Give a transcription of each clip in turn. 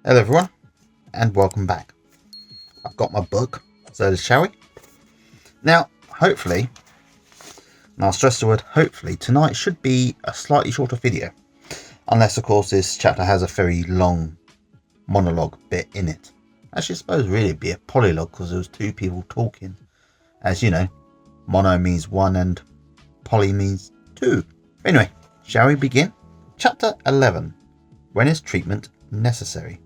Hello everyone, and welcome back. I've got my book, so shall we? Now, hopefully, and I'll stress the word hopefully, tonight should be a slightly shorter video. Unless, of course, this chapter has a very long monologue bit in it. Actually, I suppose really it'd be a polylogue because there was two people talking. As you know, mono means one and poly means two. Anyway, shall we begin? Chapter 11. When is treatment necessary?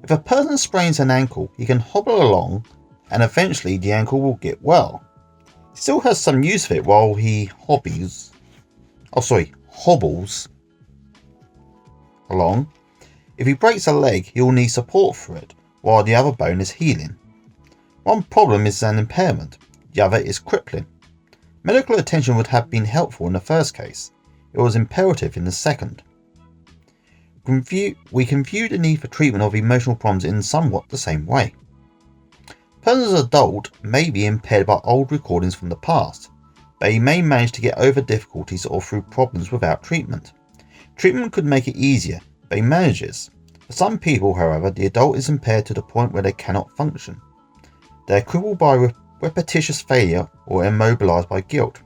If a person sprains an ankle, he can hobble along and eventually the ankle will get well. He still has some use for it while he hobbles along. If he breaks a leg, he will need support for it while the other bone is healing. One problem is an impairment, the other is crippling. Medical attention would have been helpful in the first case. It was imperative in the second. We can view the need for treatment of emotional problems in somewhat the same way. A person's adult may be impaired by old recordings from the past, but he may manage to get over difficulties or through problems without treatment. Treatment could make it easier, but he manages. For some people, however, the adult is impaired to the point where they cannot function. They are crippled by repetitious failure or immobilized by guilt.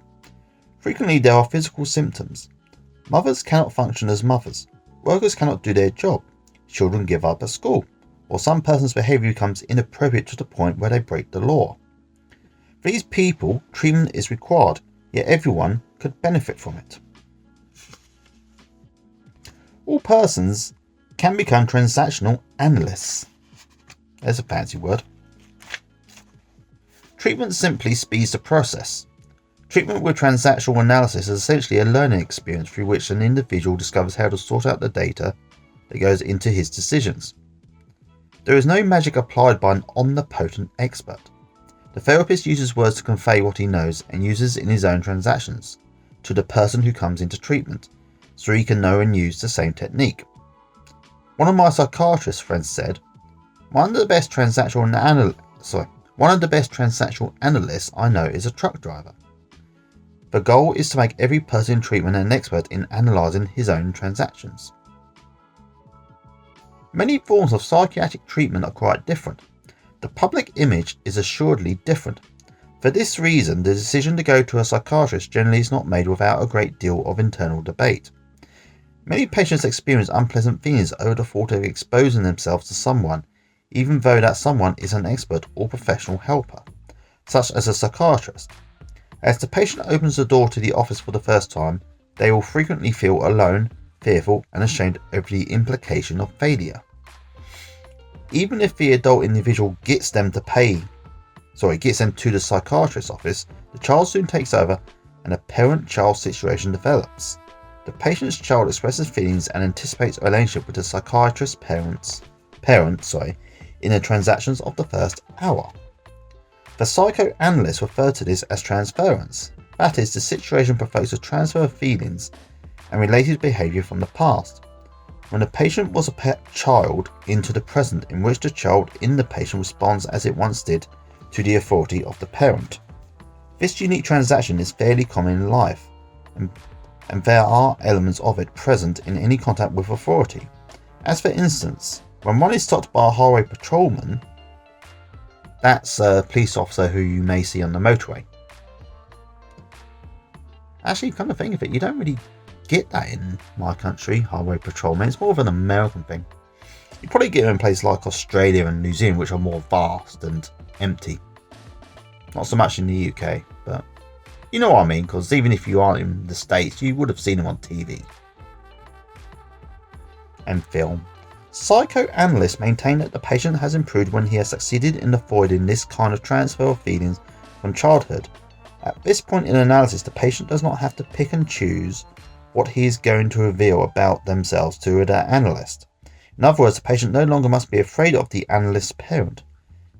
Frequently there are physical symptoms. Mothers cannot function as mothers. Workers cannot do their job, children give up at school, or some person's behaviour becomes inappropriate to the point where they break the law. For these people, treatment is required, yet everyone could benefit from it. All persons can become transactional analysts. There's a fancy word. Treatment simply speeds the process. Treatment with transactional analysis is essentially a learning experience through which an individual discovers how to sort out the data that goes into his decisions. There is no magic applied by an omnipotent expert. The therapist uses words to convey what he knows and uses in his own transactions to the person who comes into treatment, so he can know and use the same technique. One of my psychiatrist friends said, one of the best transactional analysts I know is a truck driver. The goal is to make every person in treatment an expert in analysing his own transactions. Many forms of psychiatric treatment are quite different. The public image is assuredly different. For this reason, the decision to go to a psychiatrist generally is not made without a great deal of internal debate. Many patients experience unpleasant feelings over the thought of exposing themselves to someone, even though that someone is an expert or professional helper, such as a psychiatrist. As the patient opens the door to the office for the first time, they will frequently feel alone, fearful, and ashamed over the implication of failure. Even if the adult individual gets them to the psychiatrist's office, the child soon takes over and a parent-child situation develops. The patient's child expresses feelings and anticipates a relationship with the psychiatrist's parent in the transactions of the first hour. The psychoanalysts refer to this as transference. That is, the situation provokes a transfer of feelings and related behaviour from the past, when the patient was a child, into the present, in which the child in the patient responds as it once did to the authority of the parent. This unique transaction is fairly common in life, and there are elements of it present in any contact with authority. As for instance, when one is stopped by a highway patrolman, that's a police officer who you may see on the motorway. Actually, come to think of it, you don't really get that in my country, highway patrolman. It's more of an American thing. You probably get it in places like Australia and New Zealand, which are more vast and empty. Not so much in the UK, but you know what I mean, because even if you aren't in the States, you would have seen them on TV and film. Psychoanalysts maintain that the patient has improved when he has succeeded in avoiding this kind of transfer of feelings from childhood. At this point in analysis, the patient does not have to pick and choose what he is going to reveal about themselves to the analyst. In other words, the patient no longer must be afraid of the analyst's parent.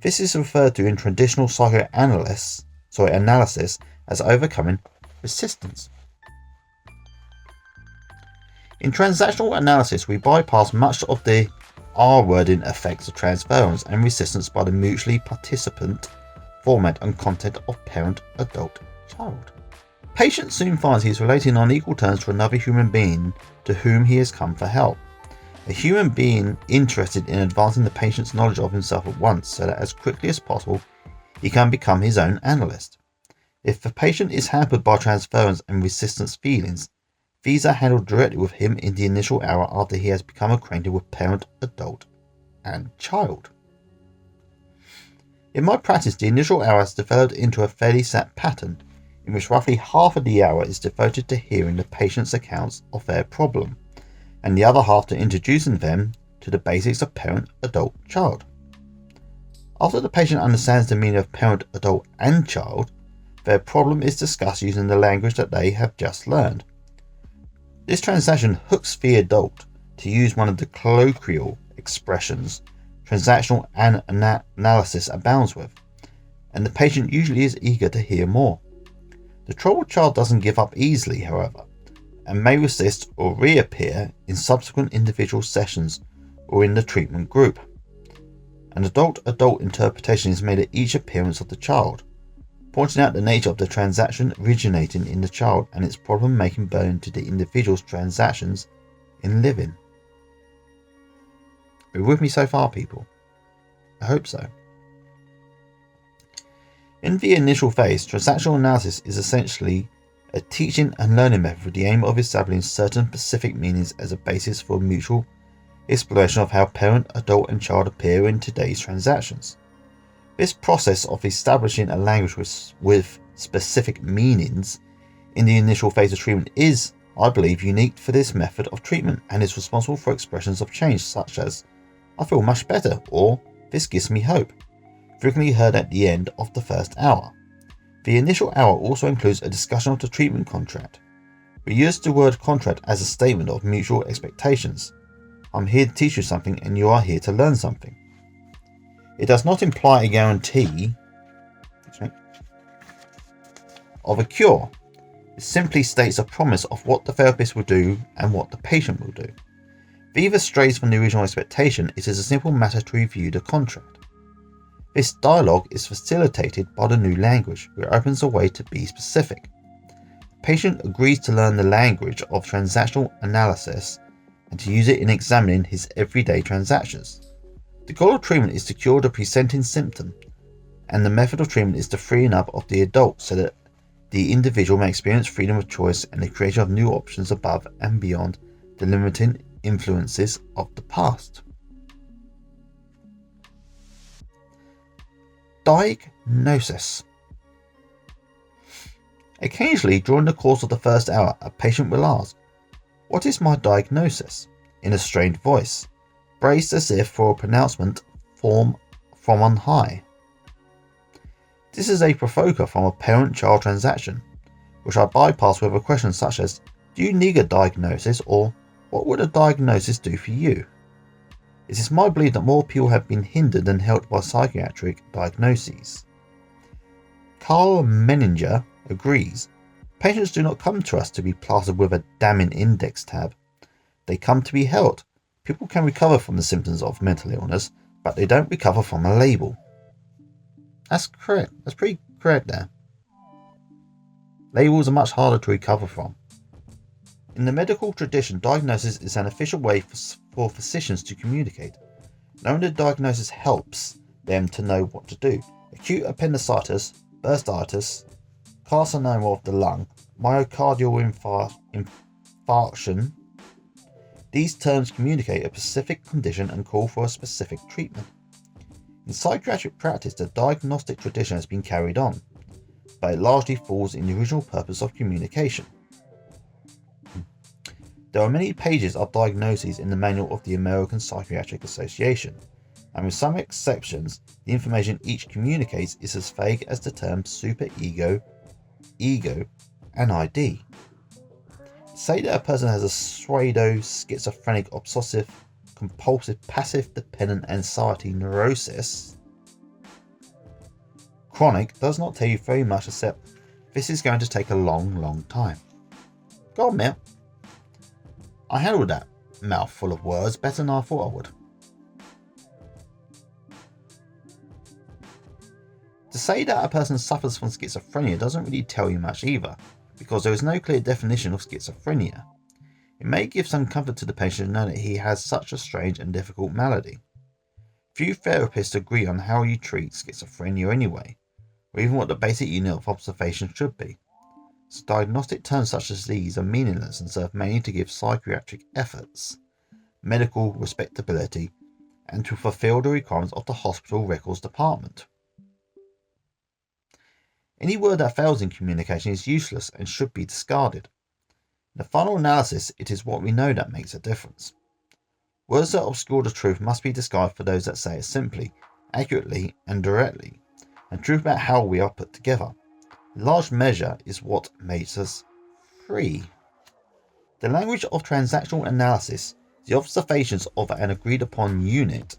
This is referred to in traditional psychoanalysis as overcoming resistance. In transactional analysis, we bypass much of the R-wording effects of transference and resistance by the mutually participant format and content of parent, adult, child. Patient soon finds he is relating on equal terms to another human being to whom he has come for help. A human being interested in advancing the patient's knowledge of himself at once so that as quickly as possible he can become his own analyst. If the patient is hampered by transference and resistance feelings, these are handled directly with him in the initial hour after he has become acquainted with parent, adult, and child. In my practice, the initial hour has developed into a fairly set pattern, in which roughly half of the hour is devoted to hearing the patient's accounts of their problem, and the other half to introducing them to the basics of parent, adult, child. After the patient understands the meaning of parent, adult, and child, their problem is discussed using the language that they have just learned. This transaction hooks the adult to use one of the colloquial expressions transactional analysis abounds with, and the patient usually is eager to hear more. The troubled child doesn't give up easily, however, and may resist or reappear in subsequent individual sessions or in the treatment group. An adult-adult interpretation is made at each appearance of the child, pointing out the nature of the transaction originating in the child and its problem-making burden to the individual's transactions in living. Are you with me so far, people? I hope so. In the initial phase, transactional analysis is essentially a teaching and learning method with the aim of establishing certain specific meanings as a basis for mutual exploration of how parent, adult, and child appear in today's transactions. This process of establishing a language with specific meanings in the initial phase of treatment is, I believe, unique for this method of treatment and is responsible for expressions of change such as "I feel much better" or "this gives me hope," frequently heard at the end of the first hour. The initial hour also includes a discussion of the treatment contract. We use the word contract as a statement of mutual expectations. I'm here to teach you something and you are here to learn something. It does not imply a guarantee of a cure. It simply states a promise of what the therapist will do and what the patient will do. If either strays from the original expectation, it is a simple matter to review the contract. This dialogue is facilitated by the new language, which opens a way to be specific. The patient agrees to learn the language of transactional analysis and to use it in examining his everyday transactions. The goal of treatment is to cure the presenting symptom, and the method of treatment is the freeing up of the adult so that the individual may experience freedom of choice and the creation of new options above and beyond the limiting influences of the past. Diagnosis. Occasionally, during the course of the first hour, a patient will ask, "What is my diagnosis?" in a strained voice, braced as if for a pronouncement from on high. This is a provoker from a parent-child transaction, which I bypass with a question such as, "Do you need a diagnosis?" or "What would a diagnosis do for you?" It is my belief that more people have been hindered than helped by psychiatric diagnoses. Carl Menninger agrees. Patients do not come to us to be plastered with a damning index tab. They come to be helped. People can recover from the symptoms of mental illness, but they don't recover from a label. That's correct. That's pretty correct there. Labels are much harder to recover from. In the medical tradition, diagnosis is an official way for physicians to communicate. Knowing the diagnosis helps them to know what to do. Acute appendicitis, bursitis, carcinoma of the lung, myocardial infarction. These terms communicate a specific condition and call for a specific treatment. In psychiatric practice, the diagnostic tradition has been carried on, but it largely falls in the original purpose of communication. There are many pages of diagnoses in the manual of the American Psychiatric Association, and with some exceptions, the information each communicates is as vague as the terms superego, ego, and ID. Say that a person has a pseudo-schizophrenic obsessive compulsive passive dependent anxiety neurosis. Chronic does not tell you very much except this is going to take a long time. Go on, Mel. I handled that mouthful of words better than I thought I would. To say that a person suffers from schizophrenia doesn't really tell you much either, because there is no clear definition of schizophrenia. It may give some comfort to the patient to know that he has such a strange and difficult malady. Few therapists agree on how you treat schizophrenia anyway, or even what the basic unit of observation should be. So diagnostic terms such as these are meaningless and serve mainly to give psychiatric efforts medical respectability and to fulfill the requirements of the hospital records department. Any word that fails in communication is useless and should be discarded. In the final analysis, it is what we know that makes a difference. Words that obscure the truth must be discarded for those that say it simply, accurately, and directly, and truth about how we are put together. In large measure is what makes us free. The language of transactional analysis, the observations of an agreed upon unit,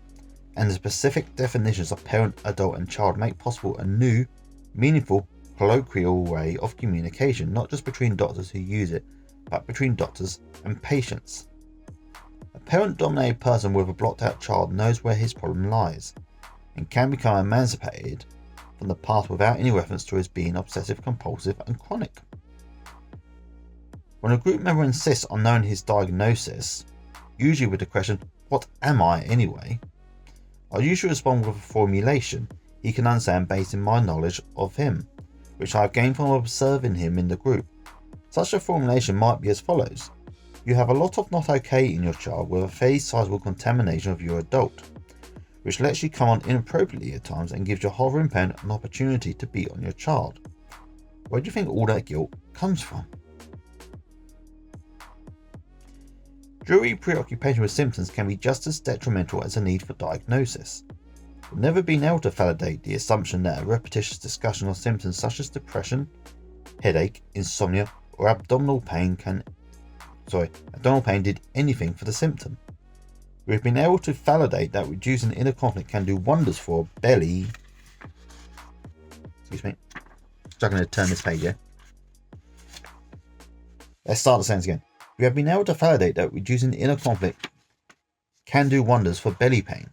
and the specific definitions of parent, adult, and child make possible a new, meaningful, colloquial way of communication, not just between doctors who use it, but between doctors and patients. A parent-dominated person with a blocked-out child knows where his problem lies, and can become emancipated from the past without any reference to his being obsessive, compulsive, and chronic. When a group member insists on knowing his diagnosis, usually with the question, "What am I anyway?" I usually respond with a formulation he can understand based on my knowledge of him, which I have gained from observing him in the group. Such a formulation might be as follows. You have a lot of not okay in your child with a fairly sizable contamination of your adult, which lets you come on inappropriately at times and gives your hovering parent an opportunity to beat on your child. Where do you think all that guilt comes from? Jury preoccupation with symptoms can be just as detrimental as a need for diagnosis. We've never been able to validate the assumption that a repetitious discussion of symptoms such as depression, headache, insomnia, or abdominal pain did anything for the symptom. We've been able to validate that reducing inner conflict can do wonders for belly. Struggling to turn this page here. Let's start the sentence again. We have been able to validate that reducing inner conflict can do wonders for belly pain.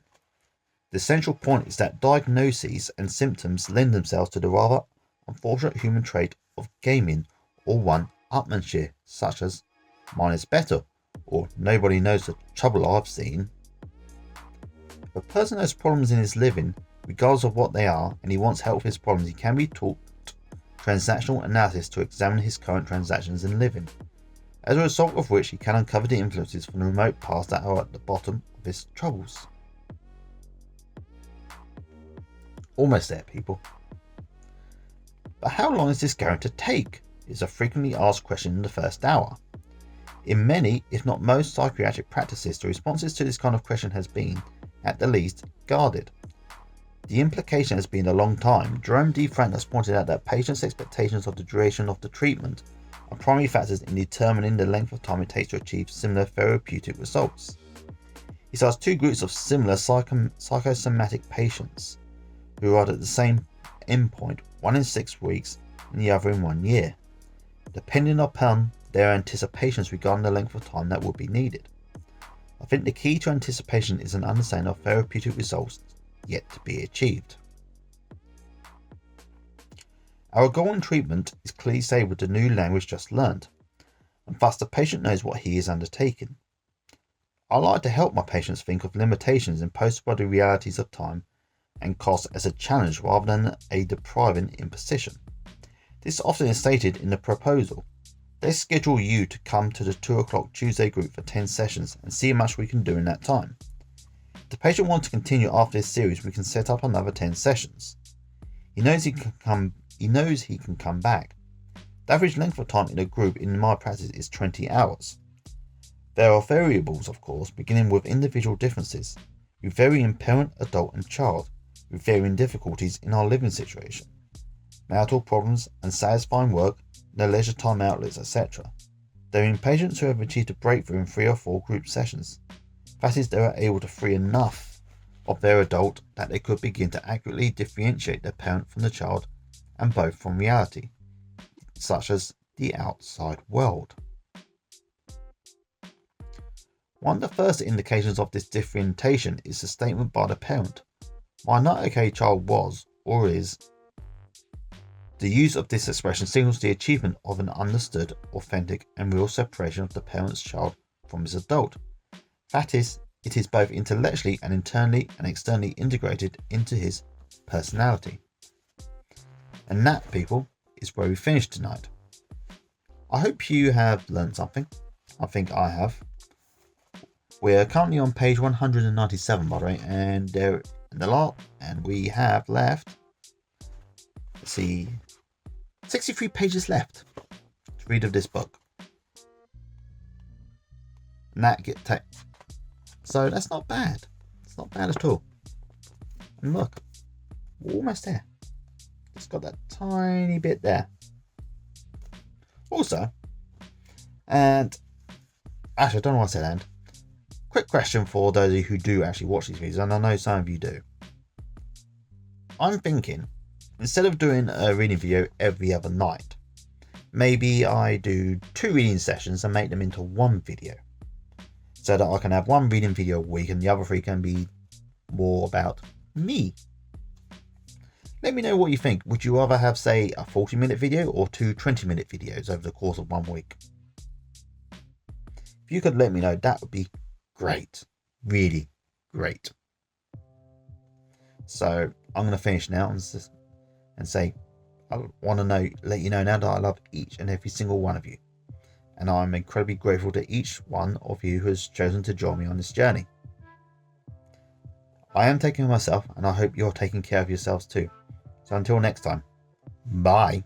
The essential point is that diagnoses and symptoms lend themselves to the rather unfortunate human trait of gaming or one-upmanship, such as "mine is better" or "nobody knows the trouble I've seen." If a person has problems in his living, regardless of what they are, and he wants help with his problems, he can be taught transactional analysis to examine his current transactions in living, as a result of which he can uncover the influences from the remote past that are at the bottom of his troubles. Almost there, people. But how long is this going to take? Is a frequently asked question in the first hour. In many, if not most psychiatric practices, the responses to this kind of question has been, at the least, guarded. The implication has been a long time. Jerome D. Frank has pointed out that patients' expectations of the duration of the treatment are primary factors in determining the length of time it takes to achieve similar therapeutic results. He cites two groups of similar psychosomatic patients who are at the same endpoint, one in 6 weeks and the other in 1 year, depending upon their anticipations regarding the length of time that would be needed. I think the key to anticipation is an understanding of therapeutic results yet to be achieved. Our goal in treatment is clearly stated with the new language just learned, and thus the patient knows what he is undertaking. I like to help my patients think of limitations imposed by the realities of time and cost as a challenge rather than a depriving imposition. This often is stated in the proposal. They schedule you to come to the 2 o'clock Tuesday group for 10 sessions and see how much we can do in that time. If the patient wants to continue after this series, we can set up another 10 sessions. He knows he can come back. The average length of time in a group in my practice is 20 hours. There are variables, of course, beginning with individual differences. We vary in parent, adult, and child, with varying difficulties in our living situation, marital problems, unsatisfying work, no leisure time outlets, etc. There are patients who have achieved a breakthrough in 3 or 4 group sessions. That is, they are able to free enough of their adult that they could begin to accurately differentiate the parent from the child and both from reality, such as the outside world. One of the first indications of this differentiation is the statement by the parent, "My not okay child was, or is, The use of this expression signals the achievement of an understood, authentic, and real separation of the parent's child from his adult. That is, it is both intellectually and internally and externally integrated into his personality. And that, people, is where we finish tonight. I hope you have learned something. I think I have. We're currently on page 197, by the way, and we have left, let's see, 63 pages left to read of this book. And so that's not bad. It's not bad at all. And look, we're almost there. Just got that tiny bit there. Also, and actually I don't know what I said, and quick question for those of you who do actually watch these videos, and I know some of you do. I'm thinking, instead of doing a reading video every other night, maybe I do 2 reading sessions and make them into one video, so that I can have one reading video a week and the other 3 can be more about me. Let me know what you think. Would you rather have, say, a 40-minute video or 2 20-minute videos over the course of 1 week? If you could let me know, that would be great. Really great. So I'm going to finish now and say I want to let you know now that I love each and every single one of you. And I'm incredibly grateful to each one of you who has chosen to join me on this journey. I am taking care of myself, and I hope you're taking care of yourselves too. So until next time, bye.